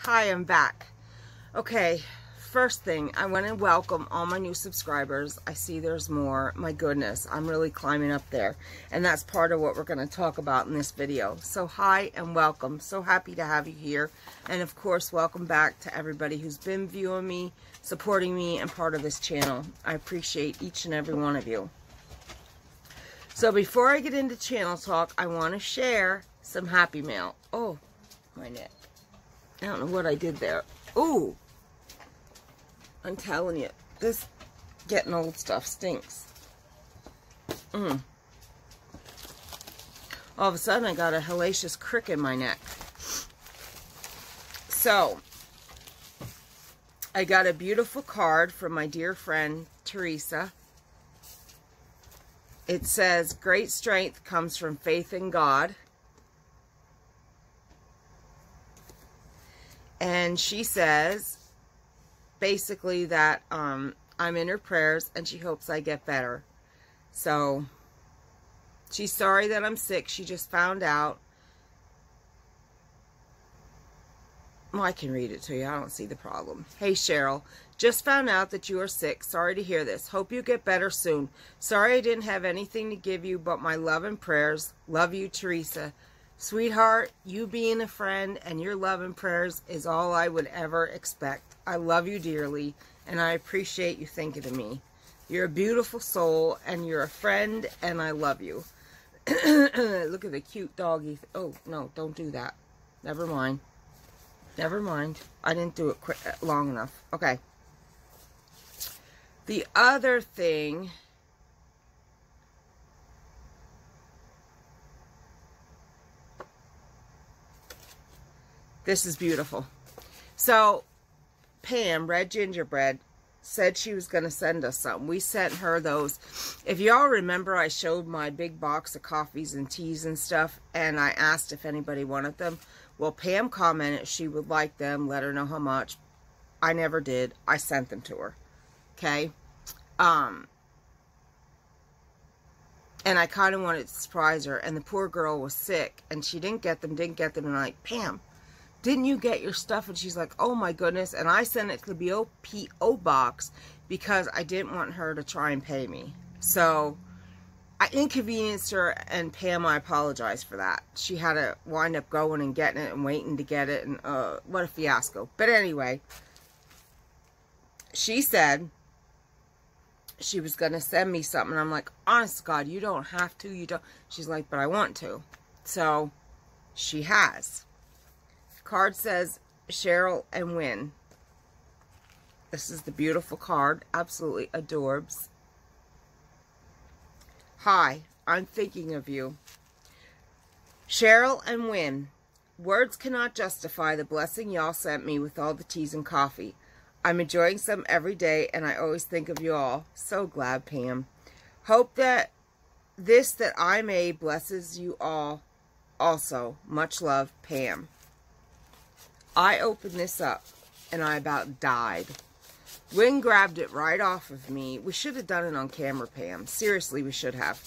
Hi, I'm back. Okay, first thing, I want to welcome all my new subscribers. I see there's more. My goodness, I'm really climbing up there. And that's part of what we're going to talk about in this video. So hi and welcome. So happy to have you here. And of course, welcome back to everybody who's been viewing me, supporting me, and part of this channel. I appreciate each and every one of you. So before I get into channel talk, I want to share some happy mail. Oh, my neck. I don't know what I did there. Ooh, I'm telling you, this getting old stuff stinks. All of a sudden, I got a hellacious crick in my neck. So, I got a beautiful card from my dear friend, Teresa. It says, great strength comes from faith in God. And she says, basically, that I'm in her prayers and she hopes I get better. So, she's sorry that I'm sick. She just found out. Well, I can read it to you. I don't see the problem. Hey, Cheryl. Just found out that you are sick. Sorry to hear this. Hope you get better soon. Sorry I didn't have anything to give you but my love and prayers. Love you, Teresa. Sweetheart, you being a friend and your love and prayers is all I would ever expect. I love you dearly, and I appreciate you thinking of me. You're a beautiful soul, and you're a friend, and I love you. Look at the cute doggy. Oh, no, don't do that. Never mind. Never mind. I didn't do it long enough. Okay. The other thing... This is beautiful. So, Pam, Red Gingerbread, said she was going to send us some. We sent her those. If y'all remember, I showed my big box of coffees and teas and stuff, and I asked if anybody wanted them. Well, Pam commented she would like them, let her know how much. I never did. I sent them to her. Okay? And I kind of wanted to surprise her, and the poor girl was sick, and she didn't get them, and I'm like, Pam, didn't you get your stuff? And she's like, oh my goodness. And I sent it to the BOPO box because I didn't want her to try and pay me. So I inconvenienced her, and Pam, I apologize for that. She had to wind up going and getting it and waiting to get it, and what a fiasco. But anyway, she said she was going to send me something. And I'm like, honest to God, you don't have to. You don't. She's like, but I want to. So she has. Card says, Cheryl and Win. This is the beautiful card. Absolutely adorbs. Hi, I'm thinking of you. Cheryl and Win. Words cannot justify the blessing y'all sent me with all the teas and coffee. I'm enjoying some every day, and I always think of you all. So glad, Pam. Hope that this that I made blesses you all also. Much love, Pam. I opened this up, and I about died. Wynn grabbed it right off of me. We should have done it on camera, Pam. Seriously, we should have.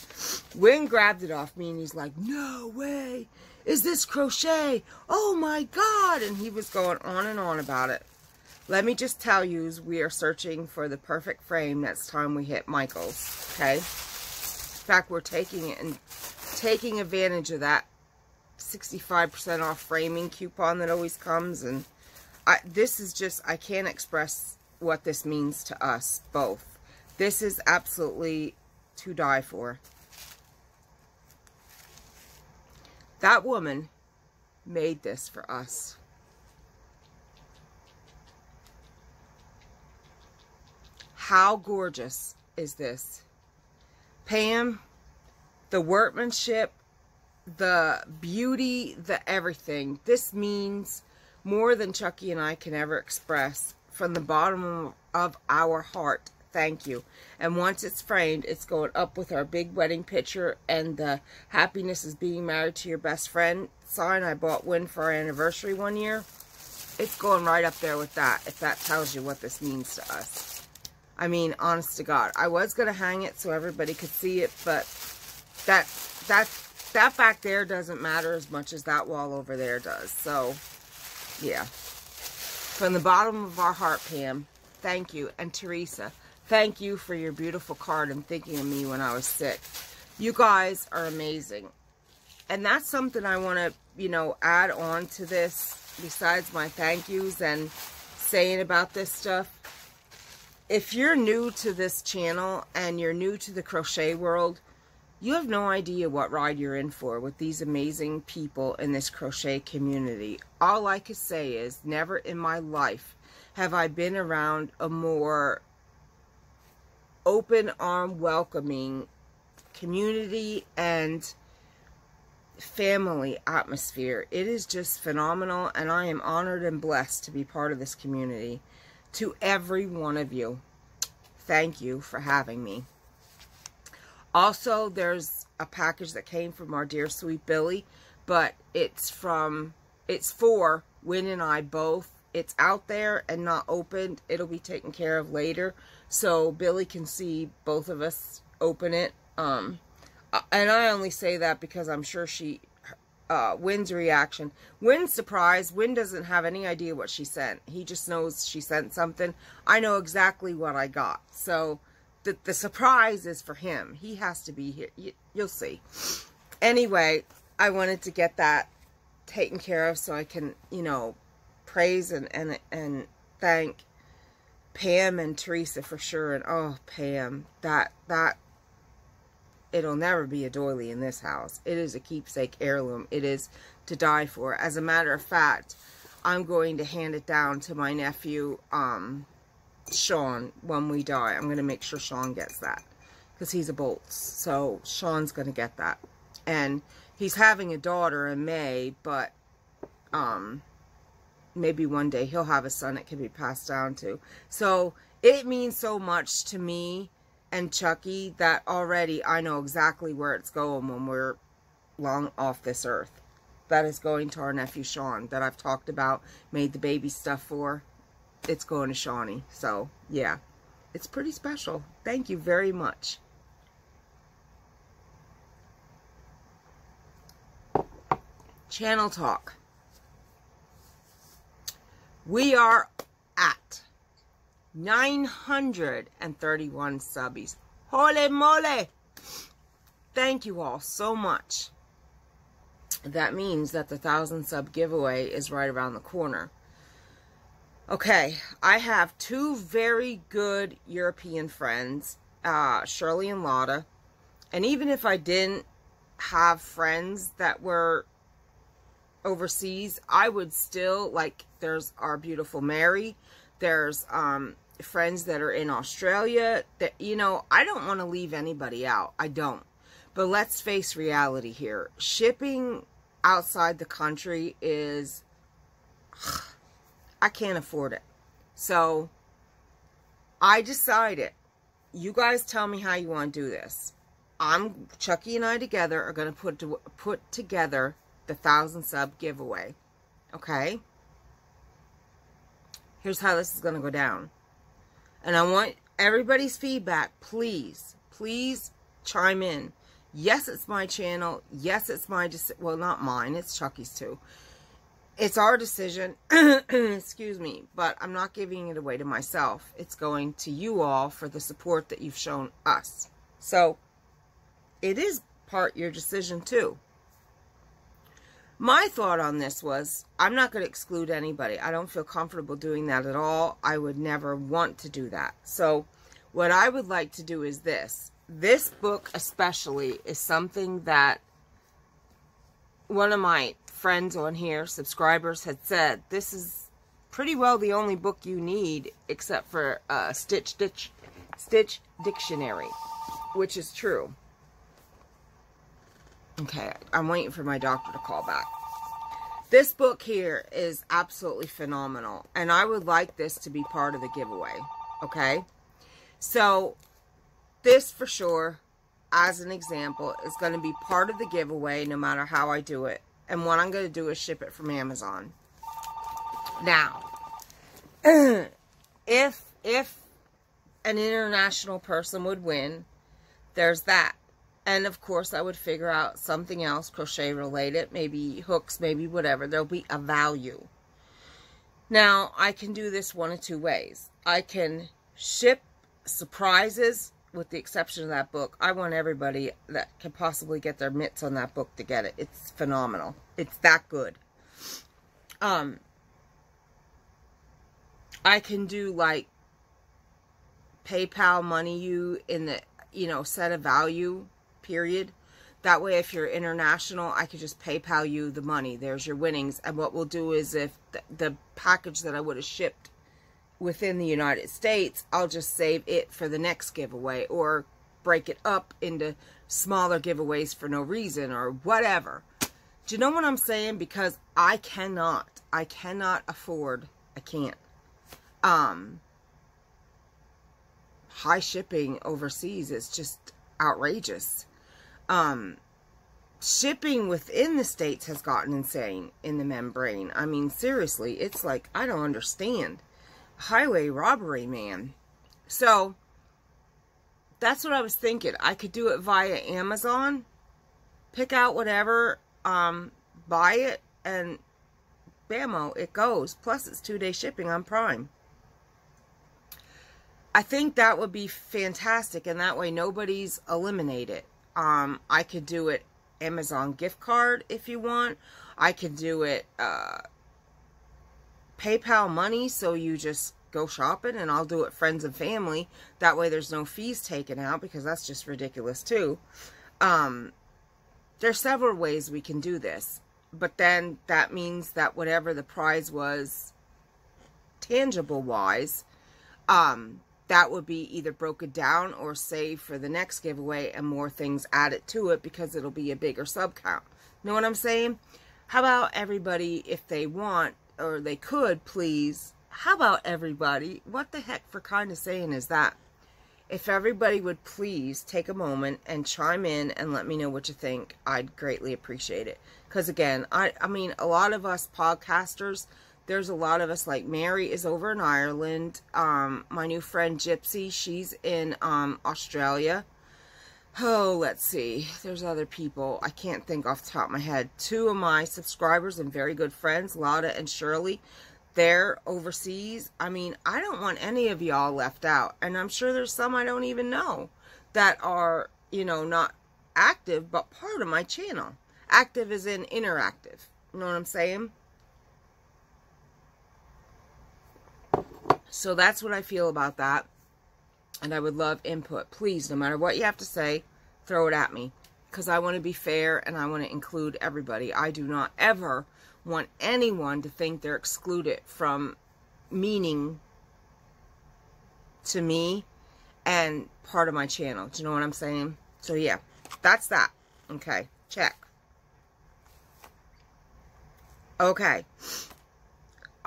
Wynn grabbed it off me, and he's like, no way. Is this crochet? Oh, my God. And he was going on and on about it. Let me just tell you, we are searching for the perfect frame next time we hit Michael's, okay? In fact, we're taking it and taking advantage of that 65% off framing coupon that always comes, and this is just, I can't express what this means to us both. This is absolutely to die for. That woman made this for us. How gorgeous is this? Pam, the workmanship, the beauty, the everything. This means more than Chucky and I can ever express. From the bottom of our heart, thank you. And once it's framed, it's going up with our big wedding picture and the happiness is being married to your best friend sign I bought Wynn for our anniversary one year. It's going right up there with that, if that tells you what this means to us. I mean, honest to God. I was going to hang it so everybody could see it, but that back there doesn't matter as much as that wall over there does. So, yeah. From the bottom of our heart, Pam, thank you. And Teresa, thank you for your beautiful card and thinking of me when I was sick. You guys are amazing. And that's something I want to, you know, add on to this, besides my thank yous and saying about this stuff. If you're new to this channel and you're new to the crochet world, you have no idea what ride you're in for with these amazing people in this crochet community. All I can say is, never in my life have I been around a more open arm welcoming community and family atmosphere. It is just phenomenal, and I am honored and blessed to be part of this community. To every one of you, thank you for having me. Also, there's a package that came from our dear sweet Billy, but it's for Win and I both. It's out there and not opened. It'll be taken care of later, so Billy can see both of us open it. And I only say that because I'm sure Wynn's reaction. Wynn's surprised. Wynn doesn't have any idea what she sent. He just knows she sent something. I know exactly what I got. So the surprise is for him. He has to be here. You'll see. Anyway, I wanted to get that taken care of so I can, you know, praise and thank Pam and Teresa for sure. And oh, Pam, that it'll never be a doily in this house. It is a keepsake heirloom. It is to die for. As a matter of fact, I'm going to hand it down to my nephew, Sean, when we die. I'm going to make sure Sean gets that, because he's a Boltz. So Sean's going to get that. And he's having a daughter in May, but maybe one day he'll have a son it can be passed down to. So it means so much to me and Chucky that already I know exactly where it's going when we're long off this earth. That is going to our nephew Sean that I've talked about, made the baby stuff for. It's going to Shawnee. So yeah, it's pretty special. Thank you very much. Channel talk. We are at 931 subbies. Holy moly! Thank you all so much. That means that the 1,000 sub giveaway is right around the corner. Okay, I have two very good European friends, Shirley and Lotta. And even if I didn't have friends that were overseas, I would still, like, there's our beautiful Mary. There's friends that are in Australia. That, you know, I don't want to leave anybody out. I don't. But let's face reality here. Shipping outside the country is, I can't afford it. So I decided, you guys tell me how you want to do this. Chucky and I together are going to put together the 1,000 sub giveaway. Okay? Here's how this is going to go down. And I want everybody's feedback. Please, please chime in. Yes, it's my channel. Yes, it's my decision. Well, not mine. It's Chucky's too. It's our decision. Excuse me. But I'm not giving it away to myself. It's going to you all for the support that you've shown us. So, it is part your decision too. My thought on this was, I'm not going to exclude anybody. I don't feel comfortable doing that at all. I would never want to do that. So, what I would like to do is this. This book especially is something that one of my friends on here, subscribers, had said, this is pretty well the only book you need except for Stitch Dictionary, which is true. Okay, I'm waiting for my doctor to call back. This book here is absolutely phenomenal, and I would like this to be part of the giveaway, okay? So, this for sure, as an example, is going to be part of the giveaway no matter how I do it. And what I'm going to do is ship it from Amazon. Now, if an international person would win, there's that. And, of course, I would figure out something else crochet related. Maybe hooks, maybe whatever. There'll be a value. Now, I can do this one of two ways. I can ship surprises, with the exception of that book. I want everybody that can possibly get their mitts on that book to get it. It's phenomenal. It's that good. I can do like PayPal money you in the, set a value period. That way, if you're international, I could just PayPal you the money. There's your winnings. And what we'll do is, if the package that I would have shipped within the United States, I'll just save it for the next giveaway, or break it up into smaller giveaways for no reason, or whatever. Do you know what I'm saying? Because I cannot afford, I can't. High shipping overseas is just outrageous. Shipping within the States has gotten insane in the membrane. I mean, seriously, it's like, I don't understand. Highway robbery, man. So, that's what I was thinking. I could do it via Amazon, pick out whatever, buy it, and bammo, it goes. Plus, it's 2-day shipping on Prime. I think that would be fantastic, and that way nobody's eliminated. I could do it Amazon gift card if you want. I could do it PayPal money, so you just go shopping, and I'll do it friends and family. That way there's no fees taken out, because that's just ridiculous too. There's several ways we can do this, but then that means that whatever the prize was tangible wise, that would be either broken down or saved for the next giveaway, and more things added to it, because it'll be a bigger sub count. Know what I'm saying? How about everybody, if they want, or they could, please, how about everybody, what the heck for kind of saying is that? If everybody would please take a moment and chime in and let me know what you think, I'd greatly appreciate it. Because again, I mean, a lot of us podcasters, there's a lot of us, like Mary is over in Ireland. My new friend Gypsy, she's in Australia. Oh, let's see. There's other people. I can't think off the top of my head. 2 of my subscribers and very good friends, Lotta and Shirley, they're overseas. I mean, I don't want any of y'all left out. And I'm sure there's some I don't even know that are, not active, but part of my channel. Active is in interactive. You know what I'm saying? So that's what I feel about that. And I would love input. Please, no matter what you have to say, throw it at me. Because I want to be fair and I want to include everybody. I do not ever want anyone to think they're excluded from meaning to me and part of my channel. Do you know what I'm saying? So yeah, that's that. Okay, check. Okay.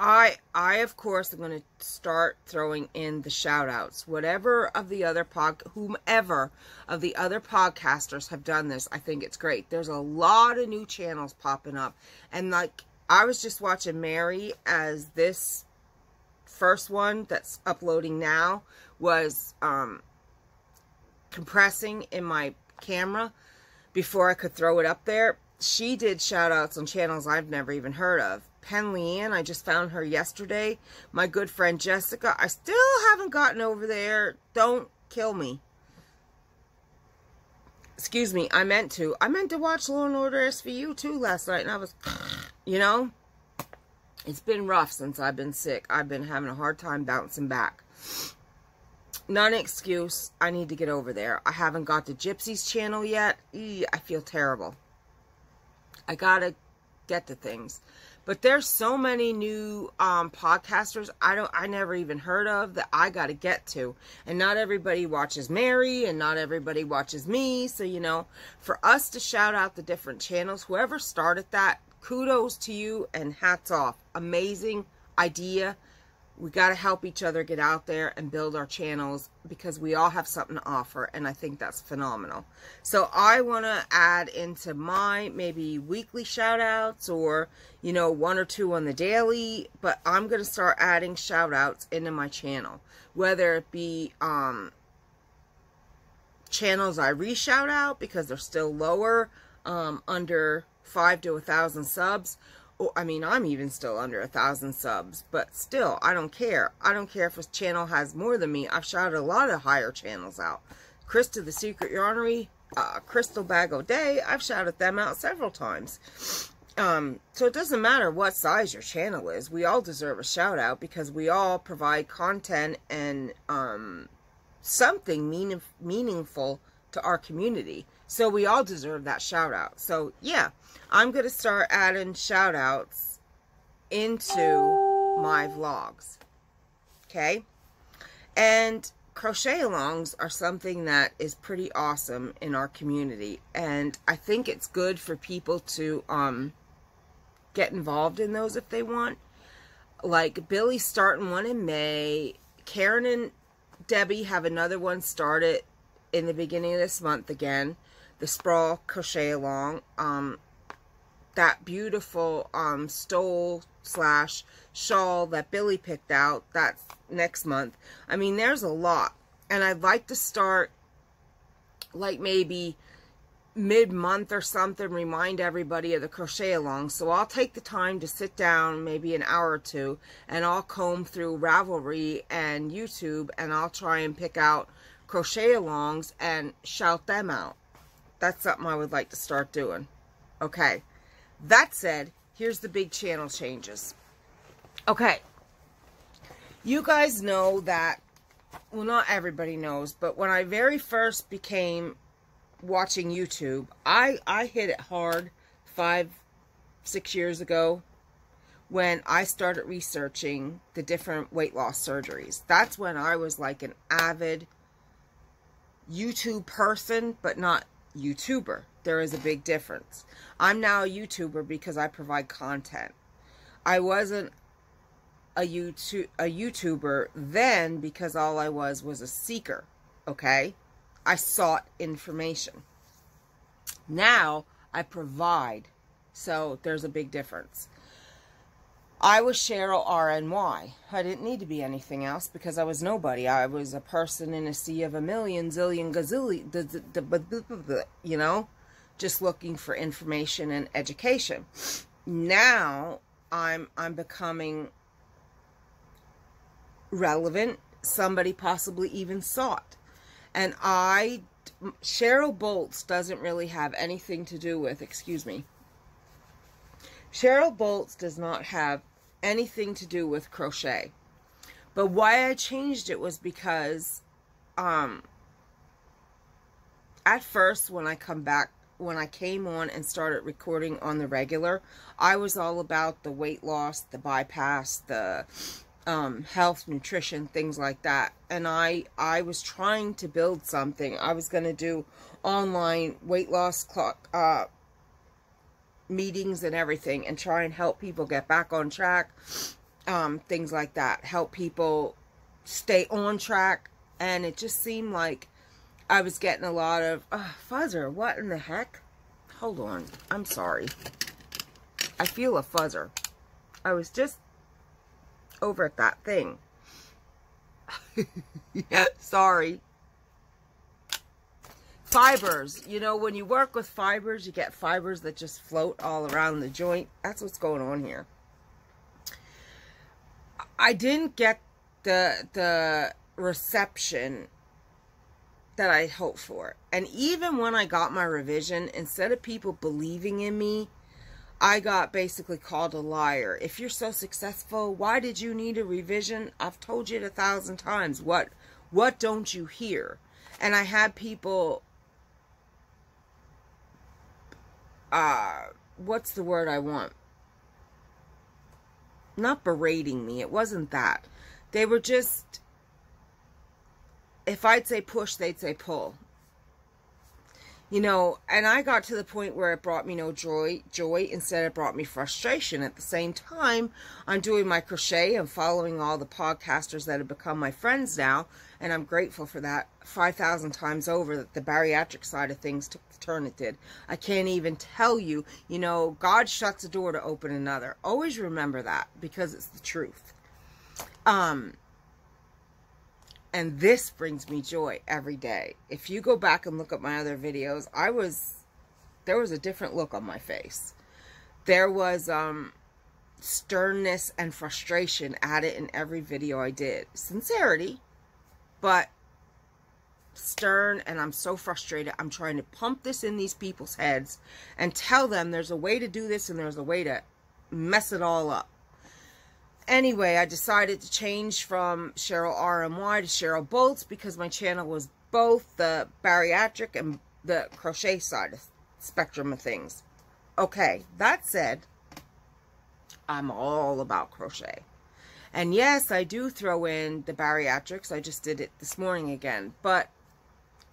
I of course am going to start throwing in the shout outs. Whomever of the other podcasters have done this, I think it's great. There's a lot of new channels popping up. And like, I was just watching Mary, as this first one that's uploading now was compressing in my camera before I could throw it up there. She did shout outs on channels I've never even heard of. Pen Leanne, I just found her yesterday. My good friend Jessica, I still haven't gotten over there. Don't kill me. Excuse me, I meant to watch Law & Order SVU too last night, and I was, it's been rough since I've been sick. I've been having a hard time bouncing back. Not an excuse. I need to get over there. I haven't got to Gypsy's channel yet. I feel terrible. I gotta get to things. But there's so many new podcasters I never even heard of that I got to get to. And not everybody watches Mary, and not everybody watches me. So, for us to shout out the different channels, whoever started that, kudos to you and hats off. Amazing idea. We got to help each other get out there and build our channels, because we all have something to offer, and I think that's phenomenal. So I want to add into my maybe weekly shout outs, or 1 or 2 on the daily, but I'm going to start adding shout outs into my channel, whether it be channels I re-shout out because they're still lower, under 5 to 1,000 subs, I mean, I'm even still under 1,000 subs, but still, I don't care. I don't care if a channel has more than me. I've shouted a lot of higher channels out. Krista the Secret Yarnery, Crystal Bag O'Day, I've shouted them out several times. So it doesn't matter what size your channel is. We all deserve a shout out because we all provide content and something meaningful to our community. So we all deserve that shout out. So yeah, I'm going to start adding shout outs into my vlogs. Okay? And crochet alongs are something that is pretty awesome in our community. And I think it's good for people to get involved in those if they want. Like Billy's starting one in May. Karen and Debbie have another one started in the beginning of this month again. The Sprawl Crochet Along. That beautiful stole / shawl that Billy picked out, that's next month. I mean, there's a lot. And I'd like to start like maybe mid-month or something, remind everybody of the crochet along. So I'll take the time to sit down maybe an hour or two, and I'll comb through Ravelry and YouTube, and I'll try and pick out crochet alongs and shout them out. That's something I would like to start doing. Okay, that said, here's the big channel changes. Okay, you guys know that, well, not everybody knows, but when I very first became watching YouTube, I hit it hard 5-6 years ago when I started researching the different weight loss surgeries. That's when I was like an avid YouTube person, but not YouTuber. There is a big difference. I'm now a YouTuber because I provide content. I wasn't a YouTuber then because all I was a seeker, okay? I sought information. Now I provide. So there's a big difference. I was Cheryl RNY. I didn't need to be anything else because I was nobody. I was a person in a sea of a million, zillion, gazillion, you know, just looking for information and education. Now I'm becoming relevant. Somebody possibly even sought. And Cheryl Boltz doesn't really have anything to do with, excuse me. Cheryl Boltz does not have anything to do with crochet. But why I changed it was because, at first when I came on and started recording on the regular, I was all about the weight loss, the bypass, the health, nutrition, things like that. And I was trying to build something. I was going to do online weight loss meetings and everything, and try and help people get back on track, things like that, help people stay on track. And it just seemed like I was getting a lot of fuzzer. What in the heck? Hold on, I'm sorry, I feel a fuzzer. I was just over at that thing. Yeah, sorry. Fibers. You know, when you work with fibers, you get fibers that just float all around the joint. That's what's going on here. I didn't get the reception that I hoped for. And even when I got my revision, instead of people believing in me, I got basically called a liar. If you're so successful, why did you need a revision? I've told you it 1,000 times. What don't you hear? And I had people, what's the word I want? Not berating me. It wasn't that. They were just, if I'd say push, they'd say pull. You know, and I got to the point where it brought me no joy. Instead, it brought me frustration. At the same time, I'm doing my crochet and following all the podcasters that have become my friends now, and I'm grateful for that 5,000 times over, that the bariatric side of things took the turn it did. I can't even tell you, you know, God shuts a door to open another. Always remember that, because it's the truth. And this brings me joy every day. If you go back and look at my other videos, there was a different look on my face. There was, sternness and frustration at it in every video I did. Sincerity, but stern, and I'm so frustrated. I'm trying to pump this in these people's heads and tell them there's a way to do this and there's a way to mess it all up. Anyway, I decided to change from Cheryl RMY to Cheryl Boltz because my channel was both the bariatric and the crochet side of spectrum of things. Okay, that said, I'm all about crochet. And yes, I do throw in the bariatrics. I just did it this morning again. But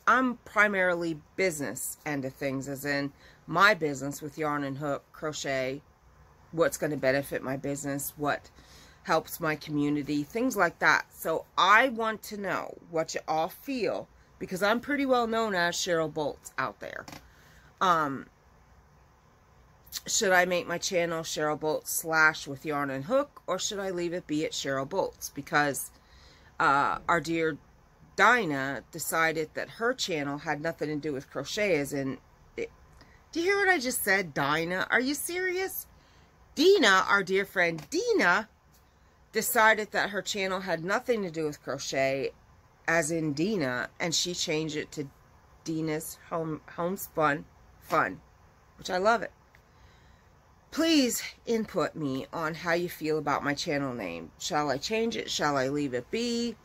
I'm primarily business end of things, as in my business with yarn and hook, crochet, what's going to benefit my business, what helps my community, things like that. So I want to know what you all feel, because I'm pretty well known as Cheryl Boltz out there. Should I make my channel Cheryl Boltz / with yarn and hook, or should I leave it be at Cheryl Boltz? Because our dear Dinah decided that her channel had nothing to do with crochet, as in, do you hear what I just said? Dinah, are you serious? Dina, our dear friend Dina, decided that her channel had nothing to do with crochet, as in Dina, and she changed it to Dina's Homespun Fun, which I love it. Please input me on how you feel about my channel name. Shall I change it? Shall I leave it be?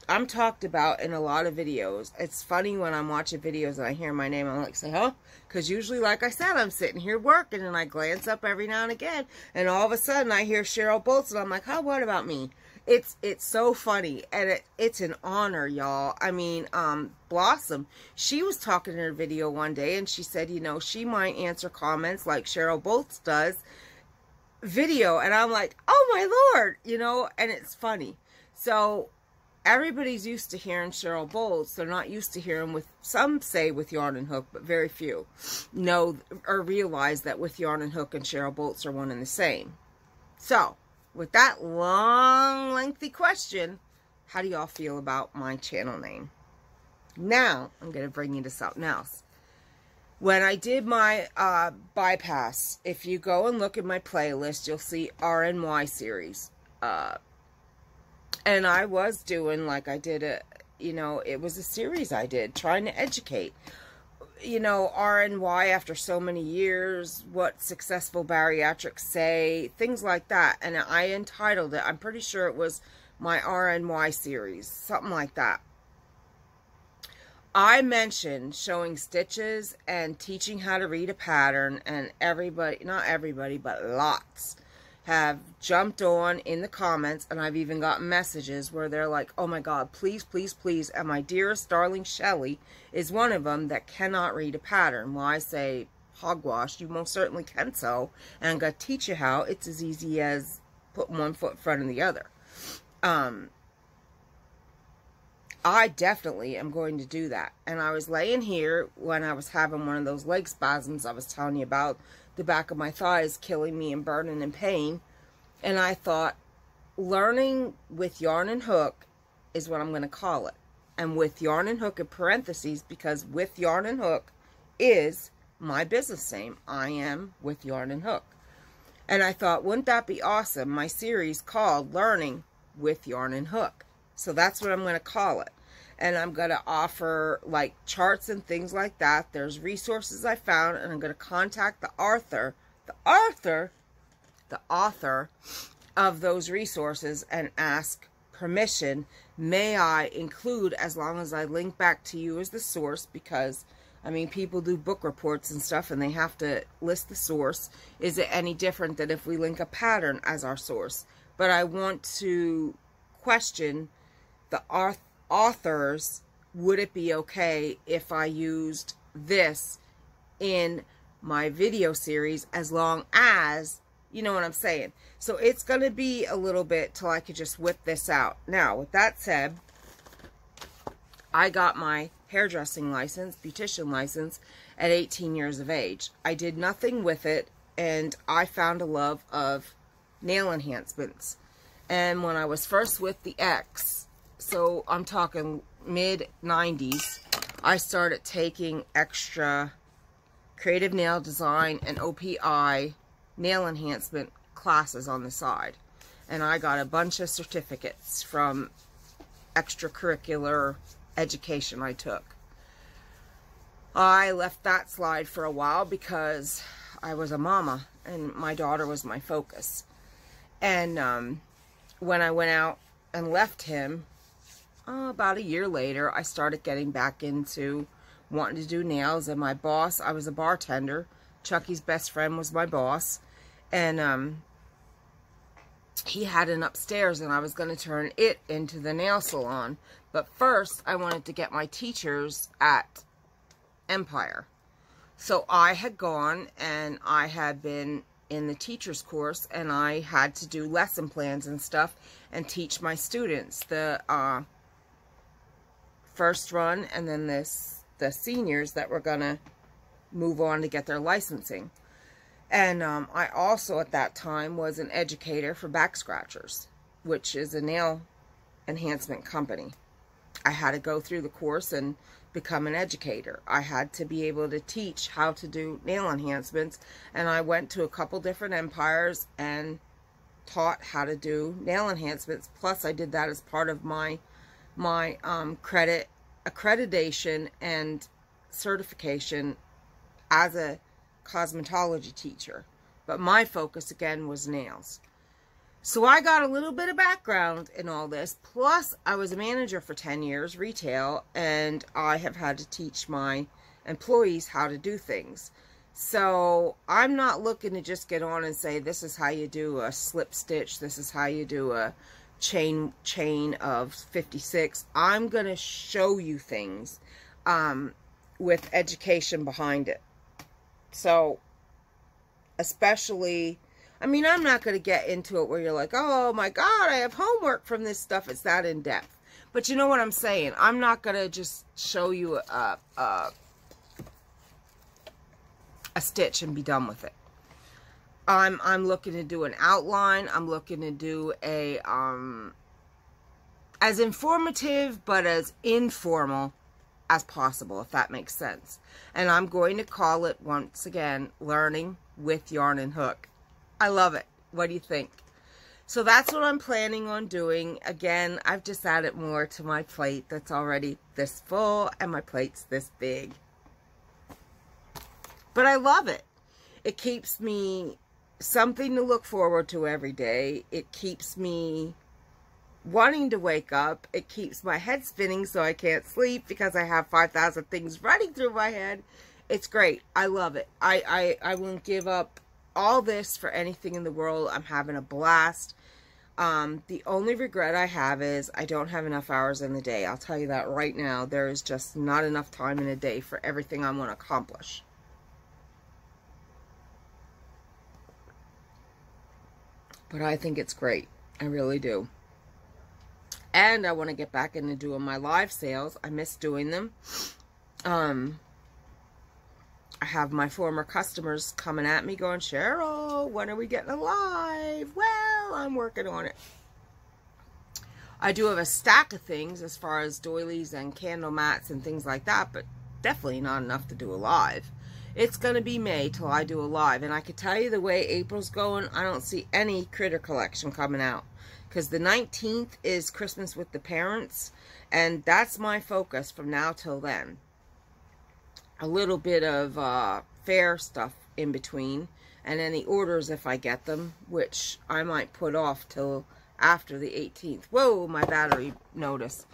I'm talked about in a lot of videos. It's funny when I'm watching videos and I hear my name, I'm like, say, huh? Because usually, like I said, I'm sitting here working and I glance up every now and again, and all of a sudden I hear Cheryl Boltz and I'm like, oh, what about me? It's so funny, and it's an honor, y'all. I mean, Blossom, she was talking in her video one day and she said, you know, she might answer comments like Cheryl Boltz does video, and I'm like, oh my Lord, you know, and it's funny. So everybody's used to hearing Cheryl Boltz. They're not used to hearing with, some say with yarn and hook, but very few know or realize that with yarn and hook and Cheryl Boltz are one and the same. So, with that long, lengthy question, how do y'all feel about my channel name? Now, I'm going to bring you to something else. When I did my bypass, if you go and look at my playlist, you'll see RNY series. And I was doing, like I did you know, it was a series I did, trying to educate. You know, RNY after so many years, what successful bariatrics say, things like that. And I entitled it, I'm pretty sure it was my RNY series, something like that. I mentioned showing stitches and teaching how to read a pattern, and everybody, not everybody, but lots have jumped on in the comments, and I've even gotten messages where they're like, oh my God, please, please, please. And my dearest darling Shelly is one of them that cannot read a pattern. Well, I say, hogwash, you most certainly can sew, and I'm going to teach you how. It's as easy as putting one foot in front of the other. I definitely am going to do that. And I was laying here when I was having one of those leg spasms I was telling you about, the back of my thighs killing me and burning in pain. And I thought, learning with yarn and hook is what I'm going to call it. And with yarn and hook in parentheses, because with yarn and hook is my business name. I am with yarn and hook. And I thought, wouldn't that be awesome? My series called Learning with Yarn and Hook. So that's what I'm going to call it. And I'm going to offer like charts and things like that. There's resources I found, and I'm going to contact the author of those resources and ask permission. May I include, as long as I link back to you as the source, because I mean, people do book reports and stuff and they have to list the source. Is it any different than if we link a pattern as our source? But I want to question the authors. Would it be okay if I used this in my video series, as long as, you know what I'm saying? So it's going to be a little bit till I could just whip this out. Now, with that said, I got my hairdressing license, beautician license, at 18 years of age. I did nothing with it, and I found a love of nail enhancements. And when I was first with the ex, so I'm talking mid-90s, I started taking extra creative nail design and OPI nail enhancement classes on the side. And I got a bunch of certificates from extracurricular education I took. I left that slide for a while because I was a mama and my daughter was my focus. And when I went out and left him, about a year later, I started getting back into wanting to do nails. And my boss, I was a bartender. Chucky's best friend was my boss. And he had an upstairs, and I was going to turn it into the nail salon. But first, I wanted to get my teachers at Empire. So I had gone, and I had been in the teacher's course, and I had to do lesson plans and stuff and teach my students the first run, and then the seniors that were going to move on to get their licensing. And I also at that time was an educator for Back Scratchers, which is a nail enhancement company. I had to go through the course and become an educator. I had to be able to teach how to do nail enhancements, and I went to a couple different empires and taught how to do nail enhancements. Plus I did that as part of my accreditation and certification as a cosmetology teacher. But my focus again was nails. So I got a little bit of background in all this. Plus I was a manager for 10 years, retail, and I have had to teach my employees how to do things. So I'm not looking to just get on and say, this is how you do a slip stitch, this is how you do a chain of 56. I'm going to show you things with education behind it. So, especially, I mean, I'm not going to get into it where you're like, oh my God, I have homework from this stuff. It's that in depth. But you know what I'm saying? I'm not going to just show you a stitch and be done with it. I'm looking to do an outline. I'm looking to do a, as informative, but as informal as possible, if that makes sense. And I'm going to call it, once again, Learning with Yarn and Hook. I love it. What do you think? So that's what I'm planning on doing. Again, I've just added more to my plate that's already this full, and my plate's this big. But I love it. It keeps me something to look forward to every day. It keeps me wanting to wake up. It keeps my head spinning so I can't sleep because I have 5,000 things running through my head. It's great. I love it. I won't give up all this for anything in the world. I'm having a blast. The only regret I have is I don't have enough hours in the day. I'll tell you that right now. There is just not enough time in a day for everything I want to accomplish. But I think it's great. I really do. And I want to get back into doing my live sales. I miss doing them. I have my former customers coming at me going, Cheryl, when are we getting a live? Well, I'm working on it. I do have a stack of things as far as doilies and candle mats and things like that, but definitely not enough to do a live. It's going to be May till I do a live. And I can tell you the way April's going, I don't see any critter collection coming out. Because the 19th is Christmas with the parents. And that's my focus from now till then. A little bit of fair stuff in between. And any orders if I get them. Which I might put off till after the 18th. Whoa, my battery notice.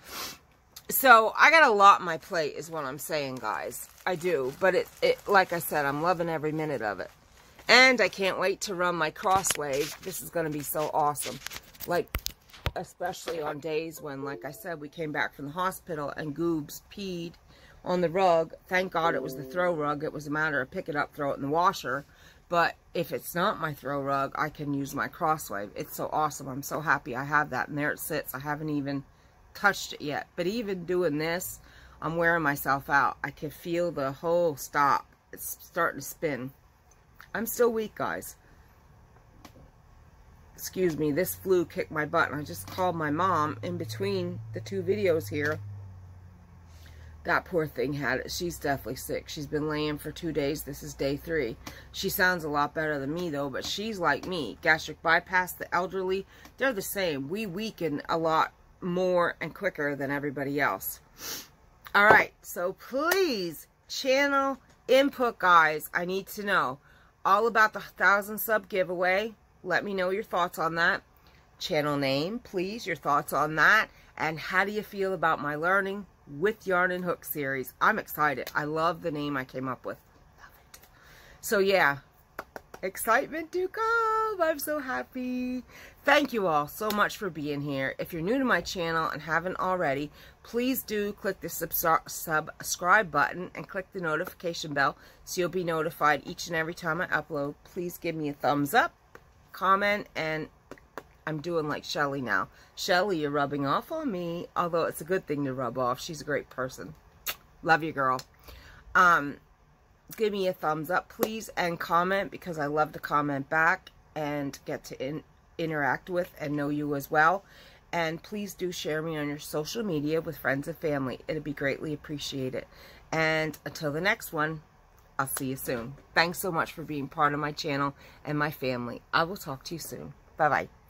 So, I got a lot on my plate is what I'm saying, guys. I do. But it like I said, I'm loving every minute of it. And I can't wait to run my cross wave. This is going to be so awesome. Like, especially on days when, like I said, we came back from the hospital and Goobs peed on the rug. Thank God it was the throw rug. It was a matter of pick it up, throw it in the washer. But if it's not my throw rug, I can use my cross wave. It's so awesome. I'm so happy I have that. And there it sits. I haven't even touched it yet. But even doing this, I'm wearing myself out. I can feel the whole stop. It's starting to spin. I'm still weak, guys. Excuse me, this flu kicked my butt. And I just called my mom in between the two videos here That poor thing had it. She's definitely sick. She's been laying for 2 days. This is day 3. She sounds a lot better than me, though, but she's like me. Gastric bypass, the elderly, they're the same. We weaken a lot more and quicker than everybody else. All right, so please, channel input, guys. I need to know all about the 1,000 sub giveaway. Let me know your thoughts on that. Channel name, please, your thoughts on that. And how do you feel about my learning with Yarn and Hook series? I'm excited. I love the name I came up with. Love it. So yeah, excitement to come. I'm so happy. Thank you all so much for being here. If you're new to my channel and haven't already, please do click the subscribe button and click the notification bell so you'll be notified each and every time I upload. Please give me a thumbs up, comment, and I'm doing like Shelly now. Shelly, you're rubbing off on me, although it's a good thing to rub off. She's a great person. Love you, girl. Give me a thumbs up, please, and comment, because I love to comment back and get to interact with and know you as well. And please do share me on your social media with friends and family. It'd be greatly appreciated. And until the next one, I'll see you soon. Thanks so much for being part of my channel and my family. I will talk to you soon. Bye-bye.